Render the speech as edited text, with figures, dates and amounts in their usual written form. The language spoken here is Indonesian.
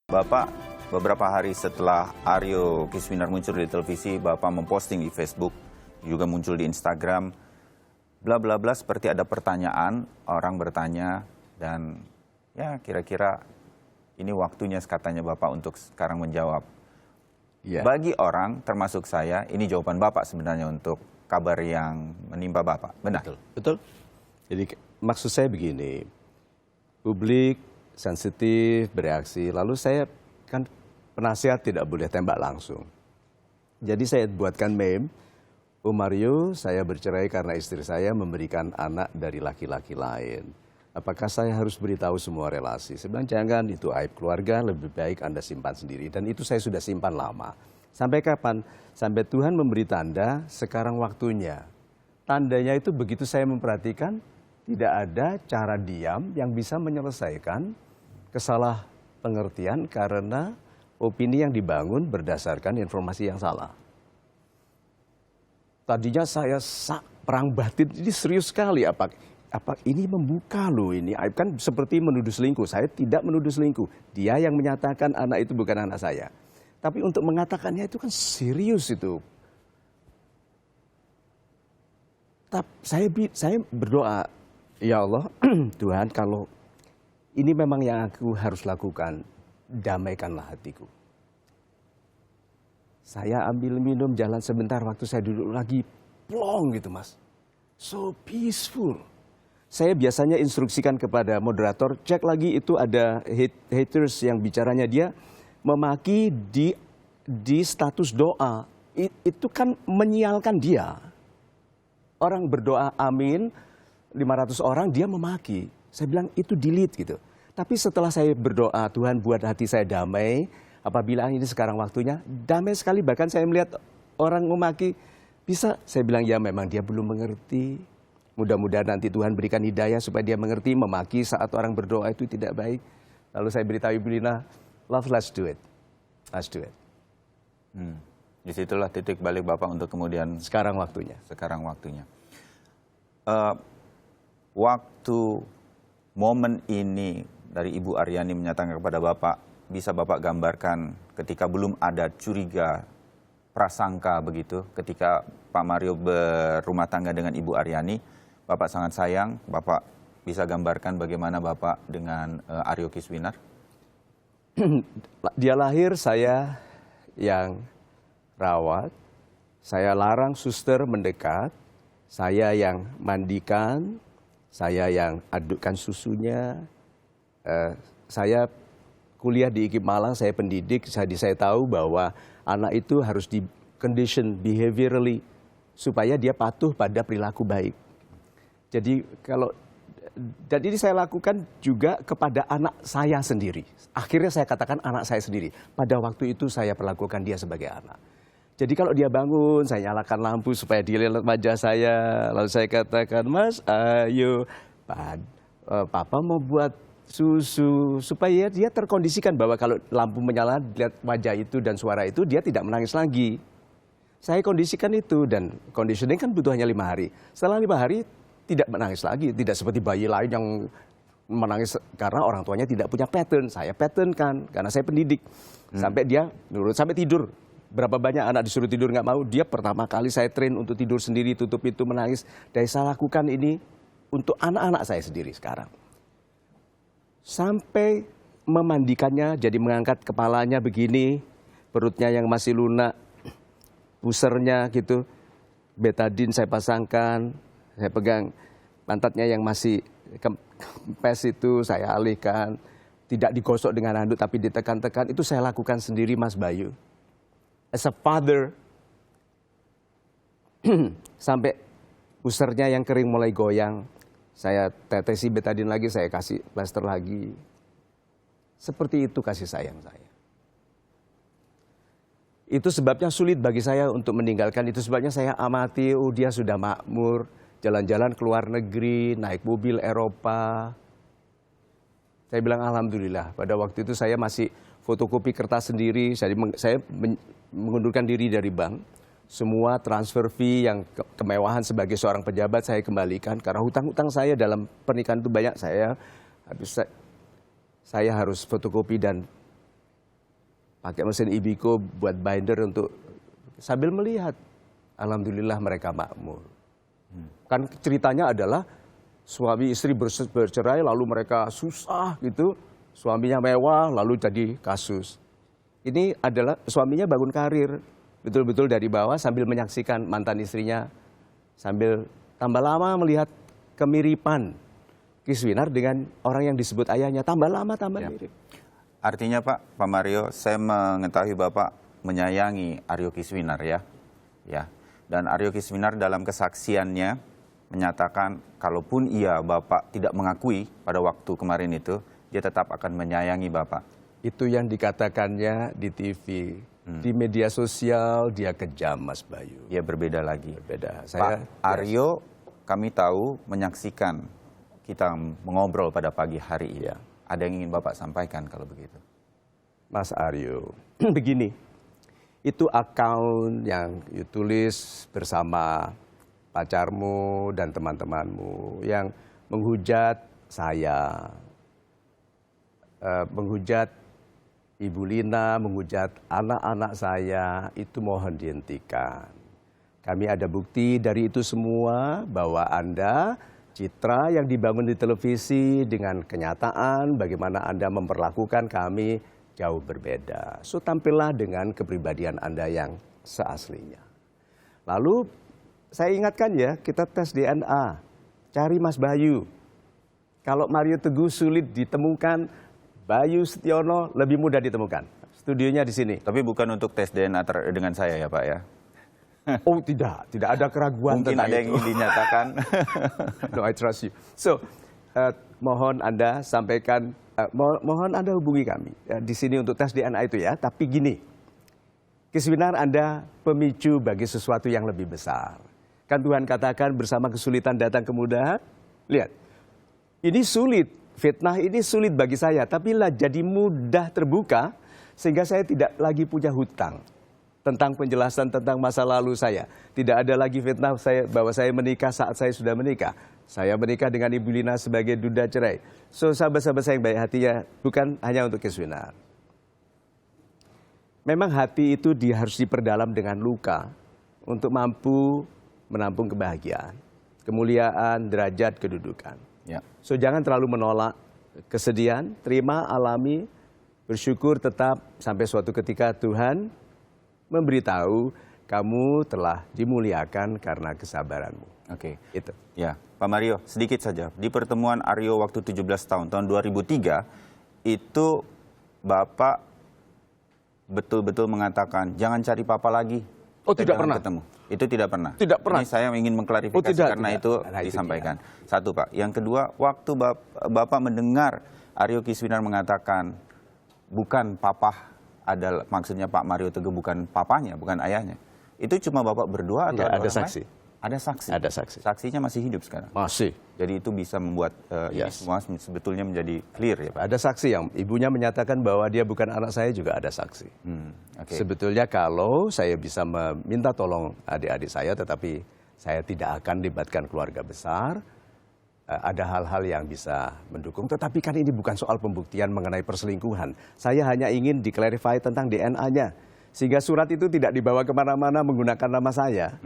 Bapak, beberapa hari setelah Aryo Kiswinar muncul di televisi, Bapak memposting di Facebook, juga muncul di Instagram, bla bla bla, seperti ada pertanyaan, orang bertanya, dan ya kira-kira ini waktunya katanya Bapak untuk sekarang menjawab. Ya. Bagi orang, termasuk saya, ini jawaban Bapak sebenarnya untuk kabar yang menimpa Bapak, benar? Betul. Jadi maksud saya begini, publik sensitif, bereaksi, lalu saya kan penasihat tidak boleh tembak langsung. Jadi saya buatkan meme, Mario, saya bercerai karena istri saya memberikan anak dari laki-laki lain. Apakah saya harus beritahu semua relasi? Saya bilang jangan, itu aib keluarga, lebih baik Anda simpan sendiri. Dan itu saya sudah simpan lama. Sampai kapan? Sampai Tuhan memberi tanda, sekarang waktunya. Tandanya itu begitu saya memperhatikan, tidak ada cara diam yang bisa menyelesaikan kesalah pengertian karena opini yang dibangun berdasarkan informasi yang salah. Tadinya saya perang batin, ini serius sekali, apa ini membuka loh ini, kan seperti menuduh selingkuh. Saya tidak menuduh selingkuh, dia yang menyatakan anak itu bukan anak saya. Tapi untuk mengatakannya itu kan serius itu. Saya berdoa, ya Allah, Tuhan, kalau ini memang yang aku harus lakukan, damaikanlah hatiku. Saya ambil minum, jalan sebentar, waktu saya duduk lagi, plong gitu mas. So peaceful. Saya biasanya instruksikan kepada moderator, cek lagi itu ada haters yang bicaranya dia memaki di status doa. Itu kan menyialkan dia. Orang berdoa amin, 500 orang dia memaki. Saya bilang itu delete gitu. Tapi setelah saya berdoa, Tuhan buat hati saya damai, apabila ini sekarang waktunya, damai sekali. Bahkan saya melihat orang memaki, bisa, saya bilang ya memang dia belum mengerti. Mudah-mudahan nanti Tuhan berikan hidayah supaya dia mengerti, memaki saat orang berdoa itu tidak baik. Lalu saya beritahu Ibu Lina, love, let's do it. Let's do it. Disitulah titik balik Bapak untuk kemudian Sekarang waktunya. Sekarang waktunya. Waktu momen ini dari Ibu Aryani menyatakan kepada Bapak, bisa Bapak gambarkan ketika belum ada curiga, prasangka begitu, ketika Pak Mario berumah tangga dengan Ibu Aryani, Bapak sangat sayang, Bapak bisa gambarkan bagaimana Bapak dengan Aryo Kiswinar? Dia lahir, saya yang rawat, saya larang suster mendekat, saya yang mandikan, saya yang adukkan susunya, saya kuliah di IKIP Malang, saya pendidik, saya tahu bahwa anak itu harus di condition behaviorally supaya dia patuh pada perilaku baik. Jadi dan ini saya lakukan juga kepada anak saya sendiri. Akhirnya saya katakan anak saya sendiri. Pada waktu itu saya perlakukan dia sebagai anak. Jadi kalau dia bangun, saya nyalakan lampu supaya dia lihat wajah saya. Lalu saya katakan, Mas, ayo, Papa mau buat susu. Supaya dia terkondisikan bahwa kalau lampu menyala, lihat wajah itu dan suara itu, dia tidak menangis lagi. Saya kondisikan itu, dan conditioning kan butuh hanya 5 hari. Setelah 5 hari, tidak menangis lagi. Tidak seperti bayi lain yang menangis karena orang tuanya tidak punya pattern. Saya pattern kan, karena saya pendidik. Sampai dia nurut, sampai tidur. Berapa banyak anak disuruh tidur nggak mau, dia pertama kali saya train untuk tidur sendiri, tutup pintu menangis. Dan saya lakukan ini untuk anak-anak saya sendiri sekarang. Sampai memandikannya, jadi mengangkat kepalanya begini, perutnya yang masih lunak, pusernya gitu, betadine saya pasangkan, saya pegang pantatnya yang masih kempes itu saya alihkan, tidak digosok dengan handuk tapi ditekan-tekan, itu saya lakukan sendiri Mas Bayu. As a father, sampai pusernya yang kering mulai goyang, saya tetesi betadine lagi, saya kasih plaster lagi. Seperti itu kasih sayang saya. Itu sebabnya sulit bagi saya untuk meninggalkan, itu sebabnya saya amati, dia sudah makmur, jalan-jalan ke luar negeri, naik mobil Eropa. Saya bilang alhamdulillah, pada waktu itu saya masih fotokopi kertas sendiri, saya mengundurkan diri dari bank. Semua transfer fee yang kemewahan sebagai seorang pejabat saya kembalikan, karena hutang-hutang saya dalam pernikahan itu banyak, saya harus fotokopi dan pakai mesin Ibico buat binder untuk sambil melihat. Alhamdulillah mereka makmur. Kan ceritanya adalah suami istri bercerai lalu mereka susah gitu. Suaminya mewah lalu jadi kasus. Ini adalah suaminya bangun karir betul-betul dari bawah sambil menyaksikan mantan istrinya. Sambil tambah lama melihat kemiripan Kiswinar dengan orang yang disebut ayahnya. Tambah lama tambah mirip. Artinya Pak Mario, saya mengetahui Bapak menyayangi Aryo Kiswinar ya. Dan Aryo Kiswinar dalam kesaksiannya menyatakan kalaupun Bapak tidak mengakui pada waktu kemarin itu, dia tetap akan menyayangi Bapak. Itu yang dikatakannya di TV. Di media sosial dia kejam, Mas Bayu. Ya berbeda lagi. Berbeda. Pak Aryo, kami tahu menyaksikan kita mengobrol pada pagi hari ini. Ada yang ingin Bapak sampaikan kalau begitu? Mas Aryo, begini, itu akun yang ditulis bersama pacarmu dan teman-temanmu yang menghujat saya, menghujat Ibu Lina, menghujat anak-anak saya, itu mohon dihentikan. Kami ada bukti dari itu semua bahwa Anda citra yang dibangun di televisi dengan kenyataan bagaimana Anda memperlakukan kami jauh berbeda. So tampillah dengan kepribadian Anda yang seaslinya. Lalu saya ingatkan ya, kita tes DNA, cari Mas Bayu. Kalau Mario Teguh sulit ditemukan, Bayu Setiono lebih mudah ditemukan. Studionya di sini. Tapi bukan untuk tes DNA dengan saya ya Pak ya? Oh tidak ada keraguan. Mungkin ada yang ingin dinyatakan. No, I trust you. So, mohon Anda sampaikan, mohon Anda hubungi kami di sini untuk tes DNA itu ya. Tapi gini, Kiswinar Anda pemicu bagi sesuatu yang lebih besar. Kan Tuhan katakan bersama kesulitan datang kemudahan. Lihat, ini sulit, fitnah ini sulit bagi saya. Tapi lah jadi mudah terbuka sehingga saya tidak lagi punya hutang tentang penjelasan tentang masa lalu saya. Tidak ada lagi fitnah bahwa saya menikah saat saya sudah menikah. Saya menikah dengan Ibu Lina sebagai duda cerai. So sahabat-sahabat saya yang baik hati ya, bukan hanya untuk Kiswinar. Memang hati itu harus diperdalam dengan luka untuk mampu menampung kebahagiaan, kemuliaan, derajat, kedudukan. Ya. So jangan terlalu menolak kesedihan, terima, alami, bersyukur tetap sampai suatu ketika Tuhan memberitahu kamu telah dimuliakan karena kesabaranmu. Oke. Itu. Ya, Pak Mario, sedikit saja. Di pertemuan Aryo waktu 17 tahun 2003, itu Bapak betul-betul mengatakan, jangan cari papa lagi. Oh, Kita tidak jangan pernah? Ketemu. Itu tidak pernah? Tidak pernah. Ini saya ingin mengklarifikasi karena tidak. itu Nah, itu disampaikan. Satu Pak. Yang kedua, waktu Bapak mendengar Aryo Kiswinar mengatakan, bukan papa adalah, maksudnya Pak Mario Teguh bukan papanya, bukan ayahnya. Itu cuma Bapak berdua atau ada orang saksi? Lain? Ada saksi. Ada saksi. Saksinya masih hidup sekarang. Masih. Jadi itu bisa membuat ini semua sebetulnya menjadi clear ya Pak. Ada saksi yang ibunya menyatakan bahwa dia bukan anak saya, juga ada saksi. Okay. Sebetulnya kalau saya bisa meminta tolong adik-adik saya, tetapi saya tidak akan libatkan keluarga besar, ada hal-hal yang bisa mendukung. Tetapi kan ini bukan soal pembuktian mengenai perselingkuhan. Saya hanya ingin diklarifikasi tentang DNA-nya. Sehingga surat itu tidak dibawa kemana-mana menggunakan nama saya.